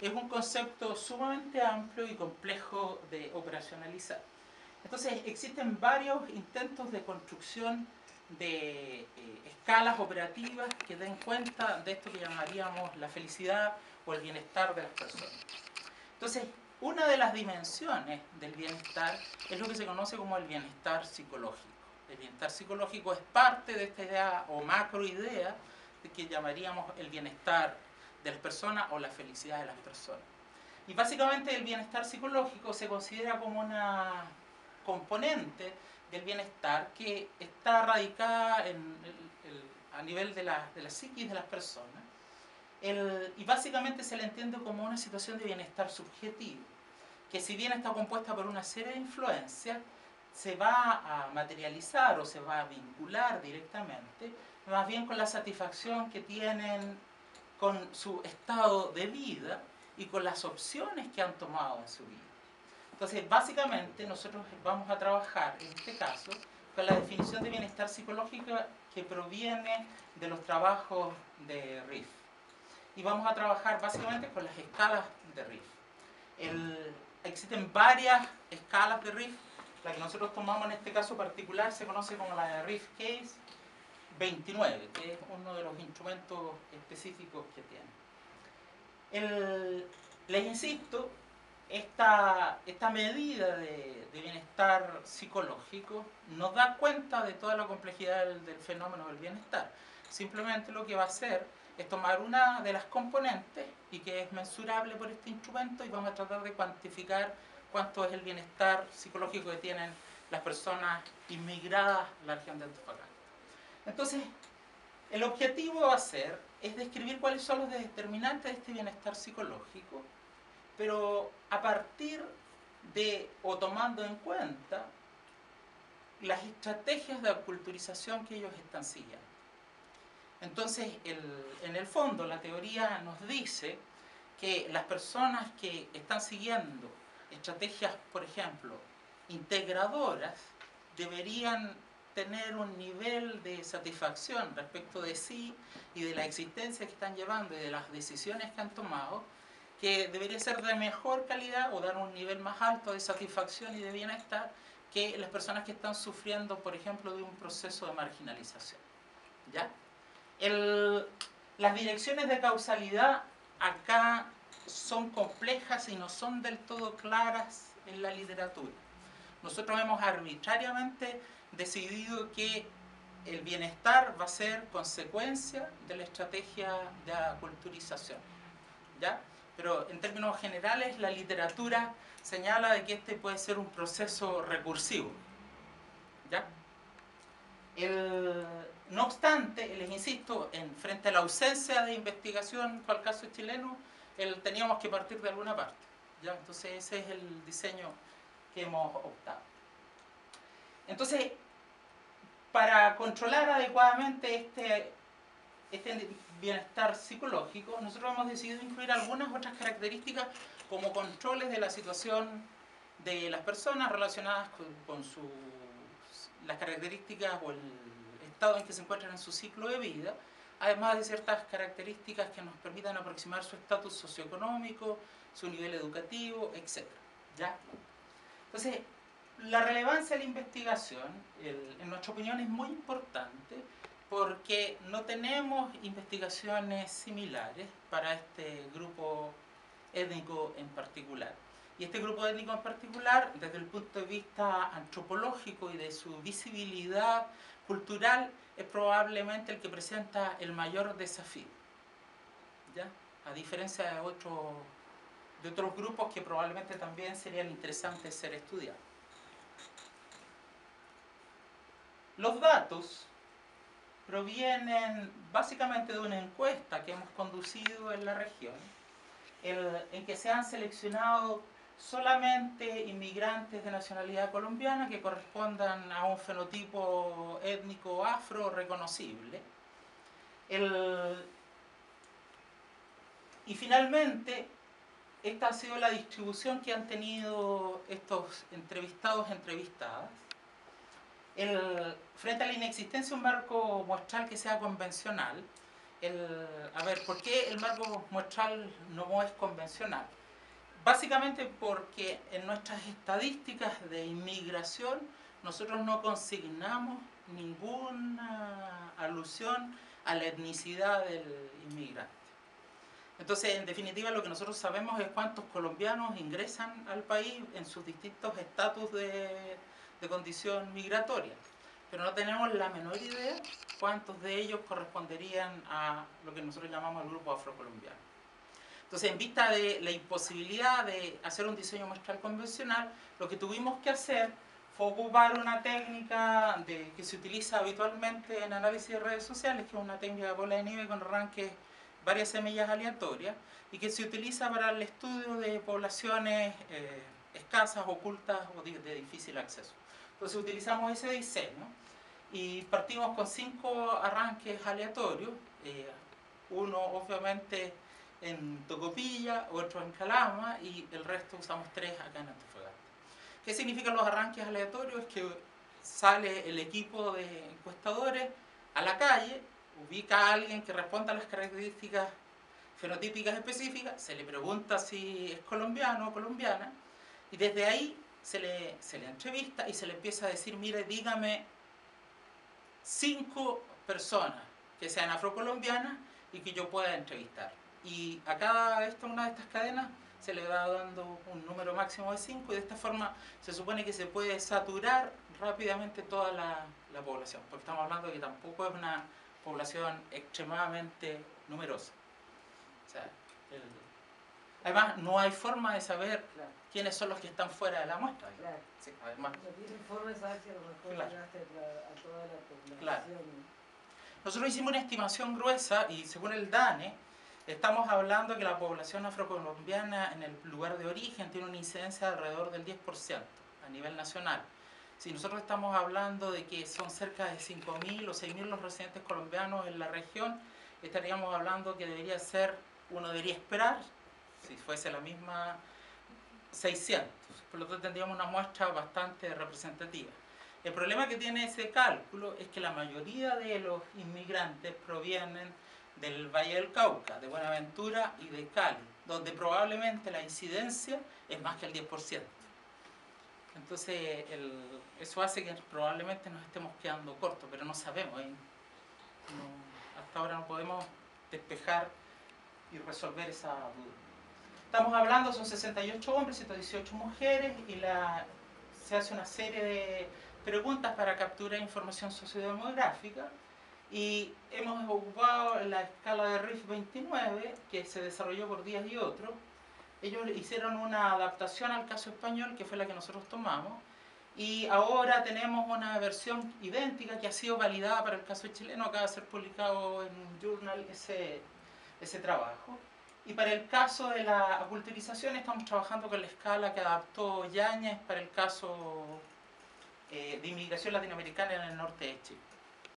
es un concepto sumamente amplio y complejo de operacionalizar. Entonces existen varios intentos de construcción de escalas operativas que den cuenta de esto que llamaríamos la felicidad o el bienestar de las personas. Entonces, una de las dimensiones del bienestar es lo que se conoce como el bienestar psicológico. El bienestar psicológico es parte de esta idea o macroidea de que llamaríamos el bienestar de las personas o la felicidad de las personas. Y básicamente el bienestar psicológico se considera como una componente del bienestar que está radicada a nivel de la psiquis de las personas, y básicamente se le entiende como una situación de bienestar subjetivo, que si bien está compuesta por una serie de influencias, se va a materializar o se va a vincular directamente, más bien con la satisfacción que tienen con su estado de vida y con las opciones que han tomado en su vida. Entonces, básicamente, nosotros vamos a trabajar, en este caso, con la definición de bienestar psicológico que proviene de los trabajos de Riff. Y vamos a trabajar básicamente con las escalas de Riff. Existen varias escalas de Riff. La que nosotros tomamos en este caso particular se conoce como la de Riff Case 29, que es uno de los instrumentos específicos que tiene. Les insisto, esta medida de bienestar psicológico nos da cuenta de toda la complejidad del fenómeno del bienestar. Simplemente lo que va a hacer es tomar una de las componentes y que es mensurable por este instrumento y vamos a tratar de cuantificar cuánto es el bienestar psicológico que tienen las personas inmigradas a la región de Antofagasta. Entonces, el objetivo va a ser es describir cuáles son los determinantes de este bienestar psicológico, pero a partir de o tomando en cuenta las estrategias de aculturización que ellos están siguiendo. Entonces, en el fondo, la teoría nos dice que las personas que están siguiendo estrategias, por ejemplo, integradoras, deberían tener un nivel de satisfacción respecto de sí y de la existencia que están llevando y de las decisiones que han tomado, que debería ser de mejor calidad o dar un nivel más alto de satisfacción y de bienestar que las personas que están sufriendo, por ejemplo, de un proceso de marginalización. ¿Ya? Las direcciones de causalidad acá son complejas y no son del todo claras en la literatura. Nosotros hemos arbitrariamente decidido que el bienestar va a ser consecuencia de la estrategia de aculturización. ¿Ya? Pero en términos generales la literatura señala de que este puede ser un proceso recursivo. ¿Ya? No obstante, les insisto, frente a la ausencia de investigación para el caso chileno, teníamos que partir de alguna parte. ¿Ya? Entonces ese es el diseño que hemos optado. Entonces, para controlar adecuadamente este bienestar psicológico, nosotros hemos decidido incluir algunas otras características como controles de la situación de las personas relacionadas con las características o el estado en que se encuentran en su ciclo de vida, además de ciertas características que nos permitan aproximar su estatus socioeconómico, su nivel educativo, etc. ¿Ya? Entonces, la relevancia de la investigación, en nuestra opinión, es muy importante porque no tenemos investigaciones similares para este grupo étnico en particular. Y este grupo étnico en particular, desde el punto de vista antropológico y de su visibilidad cultural, es probablemente el que presenta el mayor desafío. ¿Ya? A diferencia de otros grupos que probablemente también serían interesantes ser estudiados. Los datos provienen básicamente de una encuesta que hemos conducido en la región, en que se han seleccionado solamente inmigrantes de nacionalidad colombiana que correspondan a un fenotipo étnico afro reconocible. Y finalmente, esta ha sido la distribución que han tenido estos entrevistados, entrevistadas. Frente a la inexistencia de un marco muestral que sea convencional, a ver, ¿por qué el marco muestral no es convencional? Básicamente porque en nuestras estadísticas de inmigración nosotros no consignamos ninguna alusión a la etnicidad del inmigrante. Entonces, en definitiva, lo que nosotros sabemos es cuántos colombianos ingresan al país en sus distintos estatus de condición migratoria, pero no tenemos la menor idea cuántos de ellos corresponderían a lo que nosotros llamamos el grupo afrocolombiano. Entonces, en vista de la imposibilidad de hacer un diseño muestral convencional, lo que tuvimos que hacer fue ocupar una técnica que se utiliza habitualmente en análisis de redes sociales, que es una técnica de bola de nieve con arranques varias semillas aleatorias, y que se utiliza para el estudio de poblaciones escasas, ocultas o de difícil acceso. Entonces utilizamos ese diseño y partimos con 5 arranques aleatorios, uno obviamente en Tocopilla, otro en Calama y el resto usamos 3 acá en Antofagasta. ¿Qué significan los arranques aleatorios? Es que sale el equipo de encuestadores a la calle, ubica a alguien que responda a las características fenotípicas específicas, se le pregunta si es colombiano o colombiana y desde ahí se le entrevista y se le empieza a decir, mire, dígame 5 personas que sean afrocolombianas y que yo pueda entrevistar. Y a cada una de estas cadenas se le va dando un número máximo de 5 y de esta forma se supone que se puede saturar rápidamente toda la población, porque estamos hablando de que tampoco es una población extremadamente numerosa. O sea, además no hay forma de saber quiénes son los que están fuera de la muestra. Claro. Sí, además. No tienen forma de saber si a lo mejor llegaste a toda la población. Claro. Nosotros hicimos una estimación gruesa y según el DANE estamos hablando que la población afrocolombiana en el lugar de origen tiene una incidencia de alrededor del 10% a nivel nacional. Si nosotros estamos hablando de que son cerca de 5.000 o 6.000 los residentes colombianos en la región, estaríamos hablando que uno debería esperar, si fuese la misma, 600. Por lo tanto tendríamos una muestra bastante representativa. El problema que tiene ese cálculo es que la mayoría de los inmigrantes provienen del Valle del Cauca, de Buenaventura y de Cali, donde probablemente la incidencia es más que el 10%. Entonces, eso hace que probablemente nos estemos quedando cortos, pero no sabemos. Hasta ahora no podemos despejar y resolver esa duda. Estamos hablando, son 68 hombres, 118 mujeres, y se hace una serie de preguntas para capturar información sociodemográfica. Y hemos ocupado la escala de Riff 29, que se desarrolló por Díaz y otros. Ellos hicieron una adaptación al caso español, que fue la que nosotros tomamos, y ahora tenemos una versión idéntica que ha sido validada para el caso chileno. Acaba de ser publicado en un journal ese trabajo. Y para el caso de la aculturización estamos trabajando con la escala que adaptó Yáñez para el caso de inmigración latinoamericana en el norte de Chile.